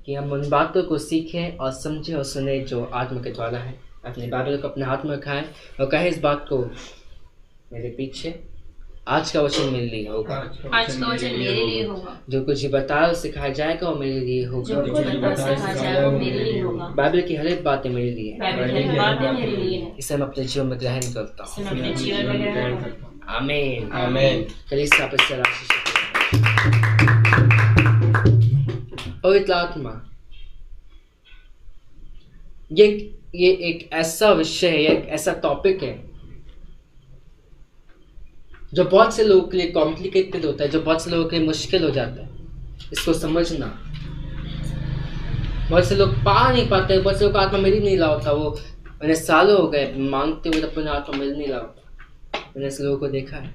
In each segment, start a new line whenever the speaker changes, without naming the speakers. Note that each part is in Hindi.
कि हम उन बातों को सीखें और समझें और सुने जो आत्मा के द्वारा है। अपने बाइबल को अपने हाथ में उठाएं और कहें इस बात को मेरे पीछे, आज का वचन मेरे लिए होगा,
आज का वचन मेरे लिए होगा,
जो कुछ बताया और सिखाया जाएगा वो मेरे लिए होगा,
जो कुछ बताया सिखाया जाएगा वो मेरे लिए होगा।
बाइबल की हर एक बातें मेरे लिए है,
बाइबल की हर बातें मेरे लिए है।
इसे मैं अपने जीवन में ग्रहण करता
इसे
हूँ।
मैं अपने जीवन में ग्रहण करता हूँ।
आमीन।
आमीन।
कलीसिया पर से आशीष पवित्र आत्मा, ये एक ऐसा विषय है, एक ऐसा टॉपिक है जो बहुत से लोगों के लिए कॉम्प्लिकेटेड होता है, जो बहुत से लोगों के लिए मुश्किल हो जाता है इसको समझना। बहुत से लोग पा नहीं पाते, बहुत से लोग आत्मा मिल नहीं रहा होता, वो मैंने सालों हो गए मांगते हुए अपने आत्मा मिल नहीं रहा होता। मैंने ऐसे लोगों को देखा है।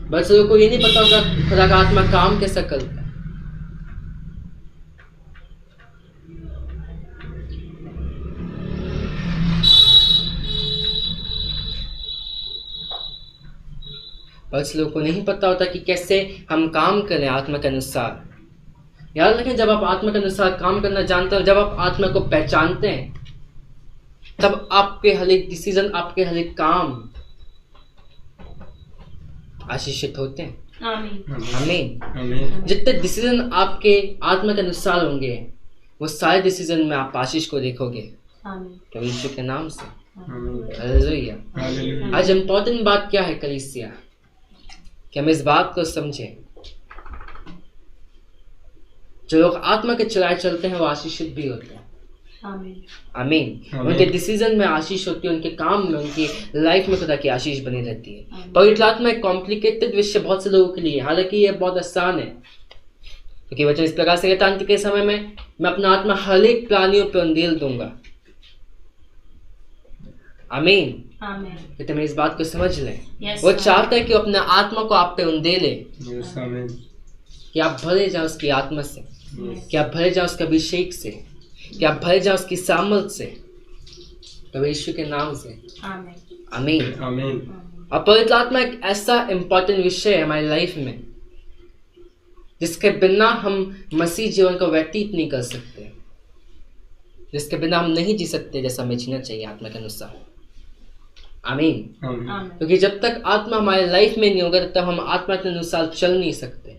बहुत से लोगों को ये नहीं पता होता खुदा का आत्मा काम कैसा करता है। बहुत से लोगों को नहीं पता होता कि कैसे हम काम करें आत्मा के अनुसार। याद रखें, जब आप आत्मा के अनुसार काम करना जानते हो, जब आप आत्मा को पहचानते हैं, तब आपके हर एक डिसीजन, आपके हर एक काम आशीषित होते हैं। आमीन।
आमीन।
जितने डिसीजन आपके आत्मा के अनुसार होंगे वो सारे डिसीजन में आप आशीष को देखोगे। प्रभु यीशु के नाम से हालेलुया। आज इम्पोर्टेंट बात क्या है कलीसिया, कि हम इस बात को समझें, जो लोग आत्मा के चलाए चलते हैं वो आशीषित भी होते हैं। आमीन। उनके डिसीजन में आशीष होती है, उनके काम में, उनकी लाइफ में खुदा की आशीष बनी रहती है। पवित्र आत्मा एक कॉम्प्लिकेटेड विषय बहुत से लोगों के लिए, हालांकि ये बहुत आसान है, क्योंकि वचन इस प्रकार से कहता है, अंत के समय में मैं अपना आत्मा हर एक प्राणियों पर उंडेल दूंगा। आमीन। तो मैं इस बात को समझ लें। वो चाहता है कि वो अपने आत्मा को आप पे उंडेले, कि आप भरे जाओ उसकी आत्मा से, कि आप भरे जाओ उसके अभिषेक से, कि आप भरे जाओ उसकी सामर्थ से, प्रभु यीशु के नाम से। आमीन। और पवित्र आत्मा एक ऐसा इम्पोर्टेंट विषय है हमारी लाइफ में, जिसके बिना हम मसीह जीवन को व्यतीत नहीं कर सकते, जिसके बिना हम नहीं जी सकते जैसा हमें जीना चाहिए आत्मा के अनुसार। आमीन। क्योंकि जब तक आत्मा हमारे लाइफ में नहीं होगा, तब तक हम आत्मा के अनुसार चल नहीं सकते।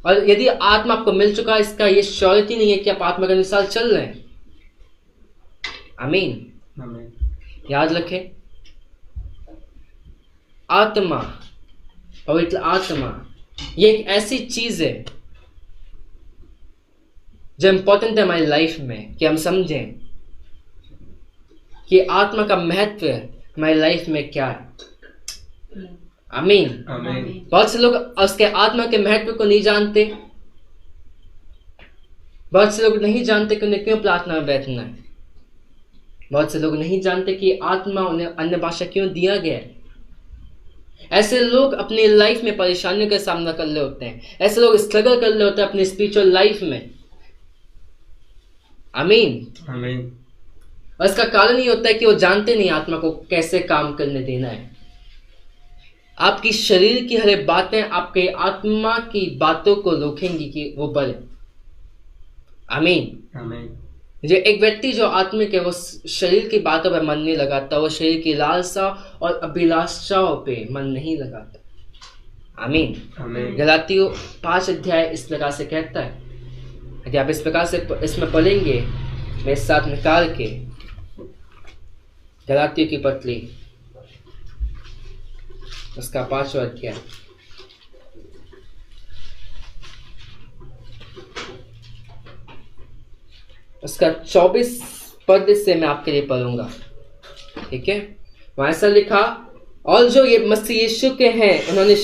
और यदि आत्मा आपको मिल चुका है, इसका ये श्योरिटी नहीं है कि आप आत्मा के अनुसार चल रहे हैं। आमीन। याद रखें, आत्मा, पवित्र आत्मा, ये एक ऐसी चीज है जो इम्पोर्टेंट है हमारी लाइफ में, कि हम समझें कि आत्मा का महत्व हमारी लाइफ में क्या है। आमीन। बहुत से लोग उसके आत्मा के महत्व को नहीं जानते। बहुत से लोग नहीं जानते कि उन्हें क्यों प्रार्थना में बैठना है। बहुत से लोग नहीं जानते कि आत्मा उन्हें अन्य भाषा क्यों दिया गया है। ऐसे लोग अपनी लाइफ में परेशानियों का सामना कर रहे होते हैं, ऐसे लोग स्ट्रगल कर रहे होते हैं अपनी स्पिरिचुअल लाइफ में। आमीन। और इसका कारण ये होता है कि वो जानते नहीं आत्मा को कैसे काम करने देना है। आपकी शरीर की हर एक बातें आपके आत्मा की बातों को रोकेंगी कि वो बढ़े। आमीन। जो एक व्यक्ति जो आत्मिक है, वो शरीर की बातों पर मन नहीं लगाता, वो शरीर की लालसा और अभिलाषाओं पे मन नहीं लगाता। आमीन। गलातियों 5 अध्याय इस प्रकार से कहता है, यदि आप इस प्रकार से इसमें पढ़ेंगे, मेरे साथ निकाल के गलातियों की पत्री उसका 5वां अध्याय, उसका 24 पद से मैं आपके लिए पढ़ूंगा। ठीक है, वहां ऐसा लिखा, और जो ये मसीह यीशु के हैं, उन्होंने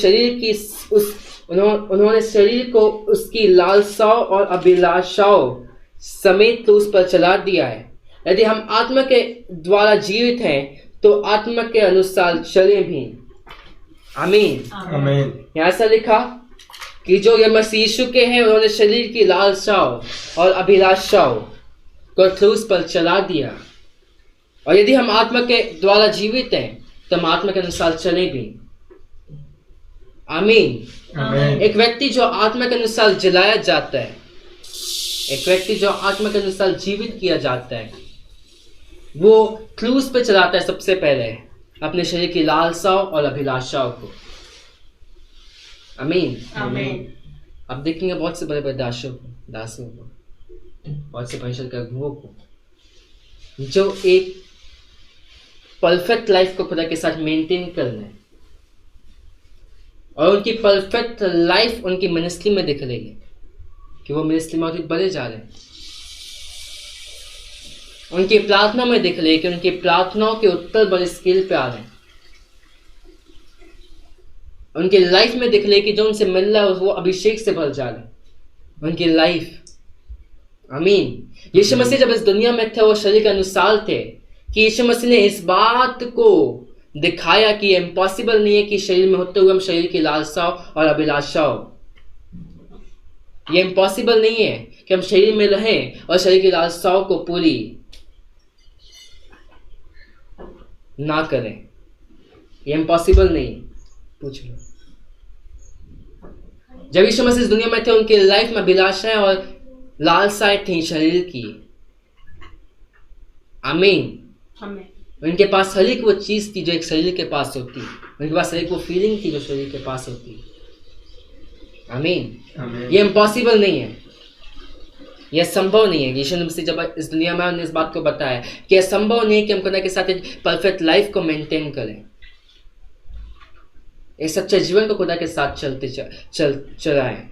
शरीर को उसकी लालसाओं और अभिलाषाओं समेत तो उस पर चला दिया है। यदि हम आत्मा के द्वारा जीवित हैं तो आत्मा के अनुसार चले भी। आमीन। यहाँ ऐसा लिखा कि जो ये मसीह यीशु के हैं, उन्होंने शरीर की लालसाओं और अभिलाषाओं को क्रूस पर चला दिया। और यदि हम आत्मा के द्वारा जीवित हैं तो हम आत्मा के अनुसार चले भी। आमीन। एक व्यक्ति जो आत्मा के अनुसार जलाया जाता है, एक व्यक्ति जो आत्मा के अनुसार जीवित किया जाता है वो क्रूस पे चलाता है सबसे पहले अपने शरीर की लालसाओं और अभिलाषाओं को। आमीन।
आमीन।
आप देखेंगे बहुत से बड़े बड़े दासों को, बहुत से परमेश्वर के अगुओं को जो एक परफेक्ट लाइफ को खुदा के साथ मेंटेन कर रहे हैं और उनकी परफेक्ट लाइफ उनकी मिनिस्ट्री में दिख रही है कि वो मिनिस्ट्री में बहुत बढ़े जा रहे हैं। उनकी प्रार्थना में दिख रही है कि उनकी प्रार्थनाओं के उत्तर बड़े स्केल पे आ रहे हैं। उनकी लाइफ में दिख रही है कि जो उनसे मिल रहा है वो अभिषेक से भर जा रहे हैं उनकी लाइफ। आमीन। यीशु मसीह जब इस दुनिया में थे वो शरीर के अनुसार थे कि यीशु मसीह ने इस बात को दिखाया कि ये इम्पॉसिबल नहीं है कि शरीर में होते हुए हम शरीर की लालसाओं और अभिलाषाओं, ये इम्पॉसिबल नहीं है कि हम शरीर में रहें और शरीर की लालसाओं को पूरी ना करें। ये इम्पॉसिबल नहीं। पूछ लो। जब यीशु मसीह इस दुनिया में थे उनकी लाइफ में अभिलाषाएं और लालसाएं थी शरीर की। आमीन। उनके पास हर एक वो चीज थी जो एक शरीर के पास होती है। उनके पास हर एक वो फीलिंग थी जो शरीर के पास होती है। आमीन। ये इम्पॉसिबल नहीं है, यह संभव नहीं है। यीशु मसीह जब इस दुनिया में इस बात को बताया कि यह संभव नहीं है कि हम खुदा के साथ एक परफेक्ट लाइफ को मेंटेन करें, एक सच्चे जीवन को खुदा के साथ चलाएं।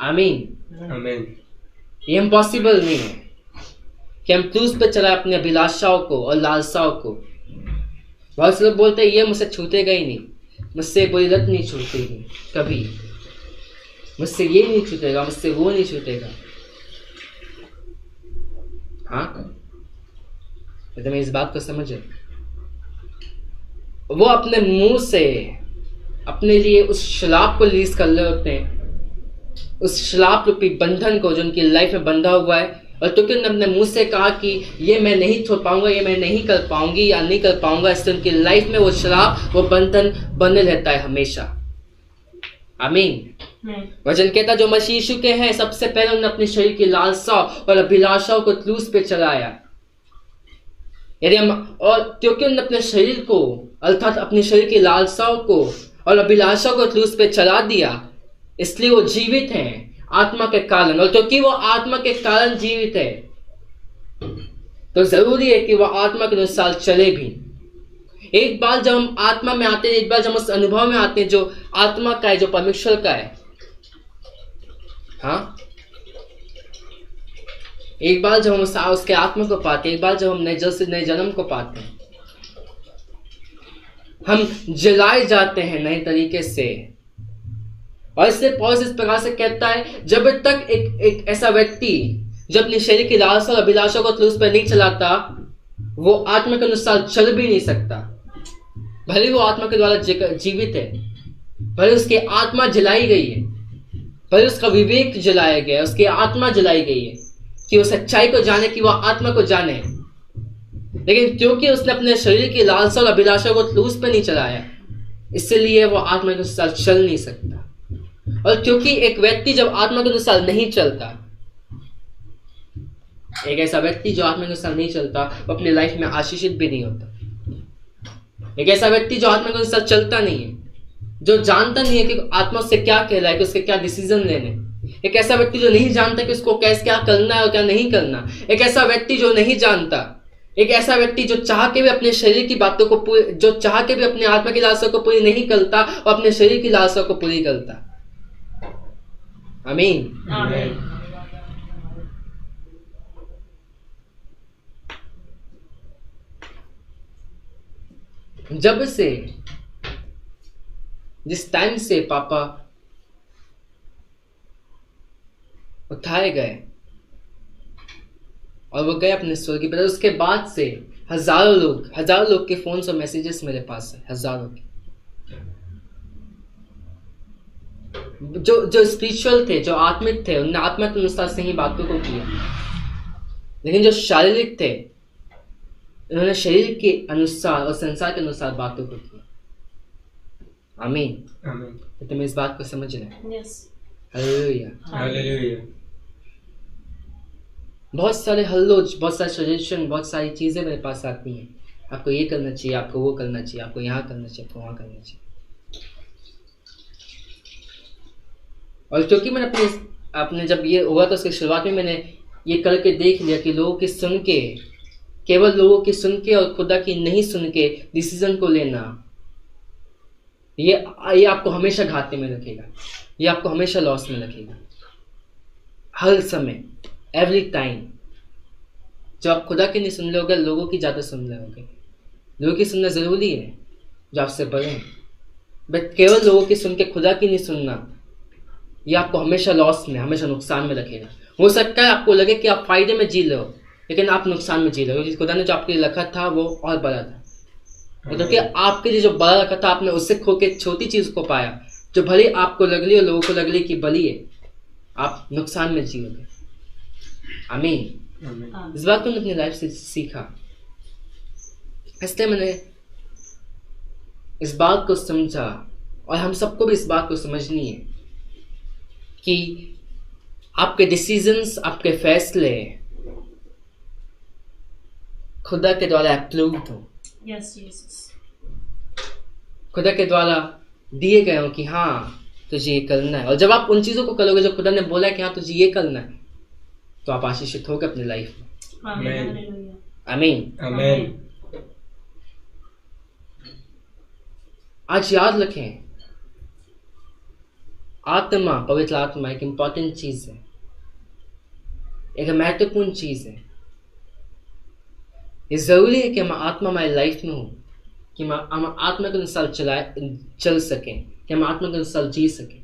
आमीन।
आमीन।
ये इम्पॉसिबल नहीं है कि हम क्रूस पे चलाएं अपनी अभिलाषाओं को और लालसाओं को। बहुत से लोग बोलते हैं ये मुझसे छूटेगा ही नहीं, मुझसे बुरी लत नहीं छूटेगी कभी, मुझसे ये नहीं छूटेगा, मुझसे वो नहीं छूटेगा। हाँ, तो मैं इस बात को समझे। वो अपने मुंह से अपने लिए उस शराब को रिलीज कर रहे होते हैं, उस शराब रूपी बंधन को जो उनकी लाइफ में बंधा हुआ है। और तो उन्होंने अपने मुंह से कहा कि ये मैं नहीं छोड़ पाऊंगा, ये मैं नहीं कर पाऊंगी या नहीं कर पाऊंगा, इससे उनकी लाइफ में वो शराब, वो बंधन बने रहता है हमेशा। आमीन। वचन कहता जो मसीह यीशु के हैं सबसे पहले उन्होंने अपने शरीर की लालसा और अभिलाषाओं को क्रूस पे चलाया। यदि हम और क्योंकि उन्होंने अपने शरीर को अर्थात अपने शरीर की लालसाओं को और अभिलाषाओं को क्रूस पे चला दिया, इसलिए वो जीवित हैं आत्मा के कारण। और क्योंकि वो आत्मा के कारण जीवित है तो जरूरी है कि वो आत्मा के अनुसार चले भी। एक बार जब हम आत्मा में आते हैं, एक बार जब हम उस अनुभव में आते हैं जो आत्मा का है, जो परमेश्वर का है, हाँ, एक बार जब हम उसके आत्मा को पाते हैं, एक बार जब हम नए जन्म को पाते हैं, हम जलाए जाते हैं नए तरीके से। और इसलिए पौलुस इस प्रकार से कहता है जब तक एक ऐसा व्यक्ति जो अपने शरीर की लालसा और अभिलाषा को क्रूस पर नहीं चलाता वो आत्मा के अनुसार चल भी नहीं सकता। भले वो आत्मा के द्वारा जीवित है, भले उसकी आत्मा जलाई गई है, भले उसका विवेक जलाया गया है, उसकी आत्मा जलाई गई है कि वो सच्चाई को जाने, कि वो आत्मा को जाने, लेकिन क्योंकि उसने अपने शरीर की लालसा और अभिलाषा को क्रूस पर नहीं चलाया इसलिए वो आत्मा के अनुसार चल नहीं सकता। और क्योंकि एक व्यक्ति जब आत्मा के अनुसार नहीं चलता, एक ऐसा व्यक्ति जो आत्मा के अनुसार नहीं चलता वो अपनी लाइफ में आशीषित भी नहीं होता। एक ऐसा व्यक्ति जो आत्मा के अनुसार चलता नहीं है, जो जानता नहीं है कि आत्मा से क्या कह रहा है, कि उसके क्या डिसीजन लेने, एक ऐसा व्यक्ति जो नहीं जानता कि उसको कैसे क्या करना है और क्या नहीं करना, एक ऐसा व्यक्ति जो नहीं जानता, एक ऐसा व्यक्ति जो चाह के भी अपने शरीर की बातों को जो चाह के भी अपने आत्मा की लालसा को पूरी नहीं करता और अपने शरीर की लालसा को पूरी करता। आमीन।
आमीन।
जब से जिस टाइम से पापा उठाए गए और वो गए अपने स्वर्गीय पिता, उसके बाद से हजारों लोग के फोन और मैसेजेस मेरे पास है, हजारों के, जो स्पिरिचुअल थे, जो आत्मिक थे, उन्होंने आत्मा के अनुसार से ही बातों को किया, लेकिन जो शारीरिक थे उन्होंने शरीर के अनुसार और संसार के अनुसार बातों को किया। आमीन।
आमीन।
तो तुम इस बात को समझ रहे?
यस।
हालेलुया।
हालेलुया।
बहुत सारे हल्लोच, बहुत सारे सजेशन, बहुत सारी चीज़ें मेरे पास आती हैं। आपको ये करना चाहिए, आपको वो करना चाहिए, आपको यहाँ करना चाहिए, आपको वहाँ करना चाहिए। और क्योंकि मैंने अपने जब ये हुआ था उसके शुरुआत में मैंने ये करके देख लिया कि लोगों की सुन के, केवल लोगों की सुन के और खुदा की नहीं सुन के डिसीजन को लेना, ये आपको हमेशा घाटे में रखेगा, ये आपको हमेशा लॉस में रखेगा। हर समय, एवरी टाइम। जब आप खुदा की नहीं सुन रहे होगे, लोगों की ज़्यादा सुन रहे होगे। लोगों की सुनना ज़रूरी है जो आपसे बड़े हैं, बट केवल लोगों की सुन के खुदा की नहीं सुनना, ये आपको हमेशा लॉस में, हमेशा नुकसान में रखेगा। हो सकता है आपको लगे कि आप फायदे में जी रहे हो, लेकिन आप नुकसान में जी रहे हो, क्योंकि खुदा ने जो आपके लिए रखा था वो और बड़ा था। क्योंकि आपके लिए जो बड़ा रखा था, आपने उससे खो के छोटी चीज़ को पाया, जो भले आपको लग रही है, लोगों को लग रही कि बड़ी है, आप नुकसान में जियोगे। आमीन। इस बात को मैंने अपनी लाइफ से सीखा, इसलिए मैंने इस बात को समझा, और हम सबको भी इस बात को समझनी है कि आपके डिसीजंस, आपके फैसले खुदा के द्वारा अप्रूव्ड हो, खुदा के द्वारा दिए गए हो कि हाँ तुझे ये करना है। और जब आप उन चीज़ों को करोगे जो खुदा ने बोला है कि हाँ तुझे ये करना है, तो आप आशीषित होगे अपनी लाइफ में। आमीन।
आमीन।
आज याद रखें, आत्मा, पवित्र आत्मा एक इम्पॉर्टेंट चीज़ है, एक महत्वपूर्ण चीज़ है। ये ज़रूरी है कि हम आत्मा हमारी लाइफ में हो, कि हम आत्मा के अनुसार चल सकें, कि हम आत्मा के अनुसार जी सकें,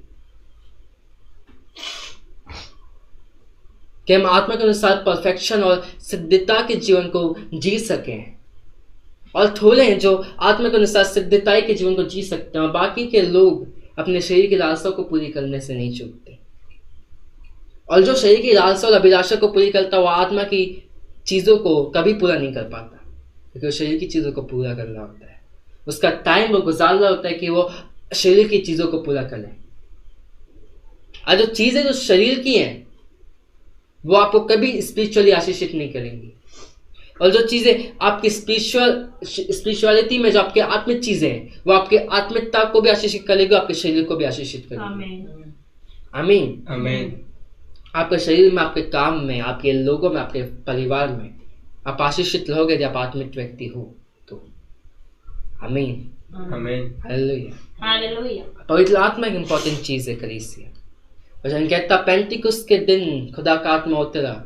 कि हम आत्मा के अनुसार परफेक्शन और सिद्धता के जीवन को जी सकें। और थोड़े हैं जो आत्मा के अनुसार सिद्धता के जीवन को जी सकते हैं, और बाकी के लोग अपने शरीर की लालसा को पूरी करने से नहीं चूकते। और जो शरीर की लालसा और अभिलाषा को पूरी करता है, वो आत्मा की चीज़ों को कभी पूरा नहीं कर पाता, क्योंकि वो शरीर की चीज़ों को पूरा करना होता है। उसका टाइम वो गुजारना होता है कि वो शरीर की चीज़ों को पूरा करे। और जो चीज़ें जो शरीर की हैं, वो आपको कभी स्पिरिचुअली आशीषित नहीं करेंगी। और जो चीज़ें आपकी स्पिरिचुअलिटी में जो आपके आत्मिक चीज़ें हैं, वो आपके आत्मिकता को भी आशीषित करेगी, आपके शरीर को भी आशीषित करेगी। आमीन।
आमीन।
आपके शरीर में, आपके काम में, आपके लोगों में, आपके परिवार में आप आशीषित रहोगे जब आत्मिक व्यक्ति हो तो। आमीन।
आमीन।
हालेलुया। पवित्र आत्मा एक इम्पॉर्टेंट चीज़ है कलीसिया। वचन कहता, पेंटिकुस्त के दिन खुदा का आत्मा उतरा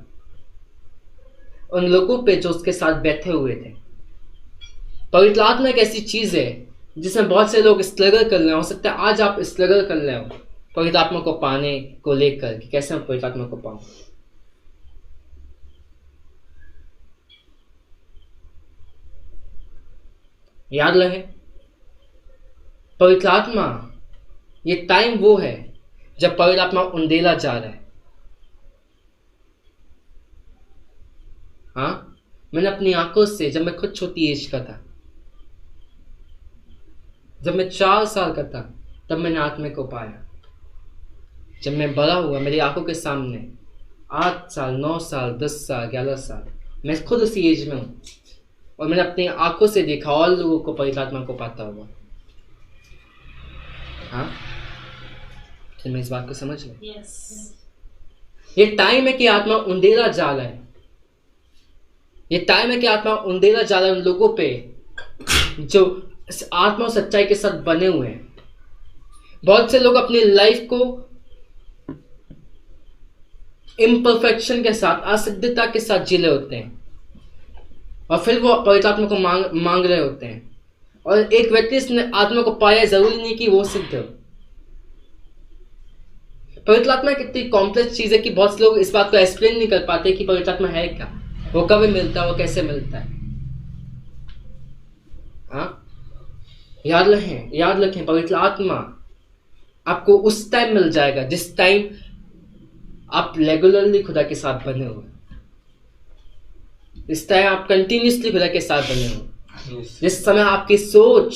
उन लोगों पे जो उसके साथ बैठे हुए थे। पवित्र आत्मा एक ऐसी चीज़ है जिसमें बहुत से लोग स्ट्रगल कर रहे हैं। हो सकता है आज आप स्ट्रगल कर रहे हो पवित्र आत्मा को पाने को लेकर, कि कैसे मैं पवित्र आत्मा को पाऊं। याद रहे, पवित्र आत्मा, ये टाइम वो है जब पवित्र आत्मा उंडेला जा रहा है। हाँ, मैंने अपनी आंखों से, जब मैं खुद छोटी एज का था, जब मैं 4 साल का था, तब मैंने आत्मा को पाया। जब मैं बड़ा हुआ, मेरी आंखों के सामने 8 साल, 9 साल, 10 साल, 11 साल, मैं खुद उसी एज में हूँ, और मैंने अपनी आंखों से देखा और लोगों को पवित्र आत्मा को पाता हुआ। हाँ, तो मैं इस बात को समझ लो। ये टाइम है कि आत्मा उंडेला जा रहा है। ये टाइम है कि आत्मा उंडेला जा रहा है उन लोगों पे जो आत्मा और सच्चाई के साथ बने हुए हैं। बहुत से लोग अपनी लाइफ को इम्परफेक्शन के साथ, असिद्धता के साथ जी रहे होते हैं, और फिर वो पवित्र आत्मा को मांग रहे होते हैं। और एक व्यक्ति इसने आत्मा को पाया, जरूरी नहीं कि वो सिद्ध हो। पवित्र आत्मा कितनी कॉम्प्लेक्स चीज है कि बहुत से लोग इस बात को एक्सप्लेन नहीं कर पाते कि पवित्र आत्मा है क्या, वो कब मिलता है, वो कैसे मिलता है। हाँ, याद रखें, पवित्र आत्मा आपको उस टाइम मिल जाएगा जिस टाइम आप रेगुलरली खुदा के साथ बने हुए, इस टाइम आप कंटिन्यूसली खुदा के साथ बने हुए, जिस समय आपकी सोच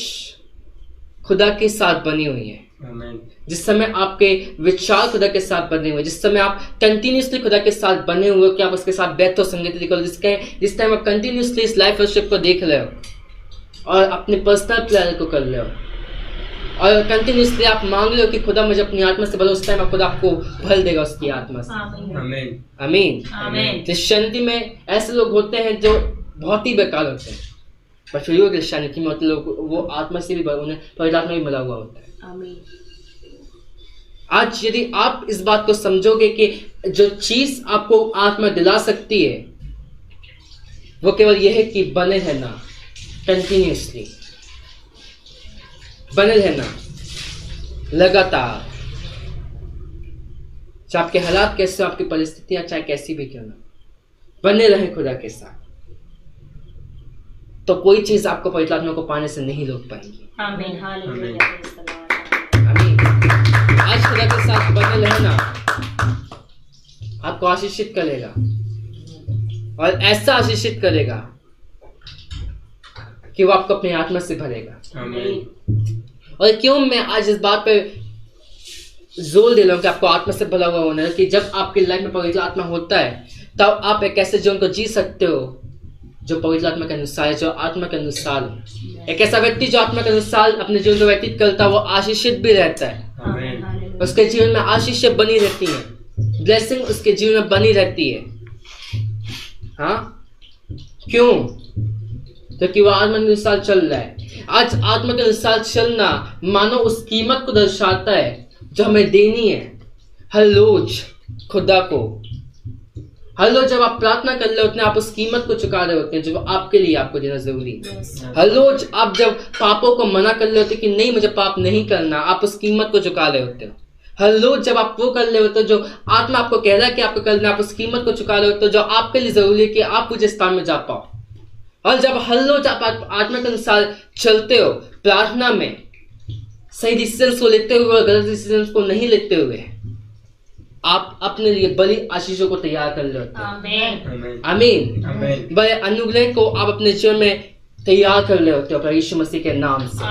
खुदा के साथ बनी हुई है। जिस समय आपके विचार खुदा के साथ बने हुए, जिस समय आप कंटिन्यूसली खुदा के साथ बने हुए हो कि आप उसके साथ बैठ हो संगति करो, जिस टाइम आप कंटिन्यूसली इस लाइफ फेलोशिप को देख रहे हो और अपने पर्सनल प्लान को कर रहे हो और कंटिन्यूसली आप मांग रहे हो कि खुदा मुझे अपनी आत्मा से भरो, उस टाइम खुदा आपको भर देगा उसकी आत्मा से। आमीन। क्रिश्चियनिटी में ऐसे लोग होते हैं जो बहुत ही बेकार होते हैं, पर फिर भी क्रिश्चियनिटी में होते लोग वो आत्मा से भी उन्हें पवित्र आत्मा भी मिला हुआ होता है। आज यदि आप इस बात को समझोगे कि जो चीज आपको आत्मा दिला सकती है वो केवल यह है कि बने रहना, कंटिन्यूसली बने रहना, लगातार, चाहे आपके हालात कैसे हो, आपकी परिस्थितियां चाहे कैसी भी क्यों ना, बने रहे खुदा के साथ, तो कोई चीज आपको पवित्र आत्मा को पाने से नहीं रोक पाएंगी।
आमीन।
आमीन। आज खुदा के साथ बने रहना आपको आशीषित करेगा और ऐसा आशीषित करेगा कि वो आपको अपनी आत्मा से भरेगा।
आमीन।
और क्यों मैं आज इस बात पे जोर दे रहा हूं कि आपको आत्मा से भरा हुआ होना है, कि जब आपकी लाइफ में पवित्र आत्मा होता है तब आप एक ऐसे जीवन को जी सकते हो जो पवित्र आत्मा के अनुसार है, जो आत्मा के अनुसार है। एक ऐसा व्यक्ति जो आत्मा के अनुसार अपने जीवन को व्यतीत करता है वो आशीषित भी रहता है, उसके जीवन में आशीष बनी रहती है, ब्लेसिंग उसके जीवन में बनी रहती है। हाँ, क्यों? क्योंकि वो आत्मा के अनुसार चल रहा है। आज आत्मा के अनुसार चलना मानो उस कीमत को दर्शाता है जो हमें देनी है हर रोज खुदा को। हर रोज जब आप प्रार्थना कर रहे होते हैं आप उस कीमत को चुका रहे होते हैं जो आपके लिए आपको देना जरूरी है। हर रोज आप जब पापों को मना कर रहे होते हैं कि नहीं मुझे पाप नहीं करना, आप उस कीमत को चुका रहे होते हो। हर रोज जब आप वो कर रहे होते हो जो आत्मा आपको कह रहा है कि आपको करना, आप उस कीमत को चुका रहे होते हो जो आपके लिए जरूरी है कि आप पूजे स्थान में जा पाओ। और जब हर रोज आप आत्मा के अनुसार चलते हो प्रार्थना में, सही डिसीजंस को लेते हुए और गलत डिसीजंस को नहीं लेते हुए, आप अपने लिए बड़ी आशीषों को तैयार कर रहे होते हैं। आमीन। बड़े अनुग्रह को आप अपने जीवन में तैयार कर रहे होते हो प्रभु यीशु मसीह के नाम से।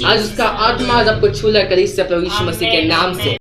आज उसका आत्मा आज आपको छू रहा है कलीसिया प्रभु यीशु मसीह के नाम से।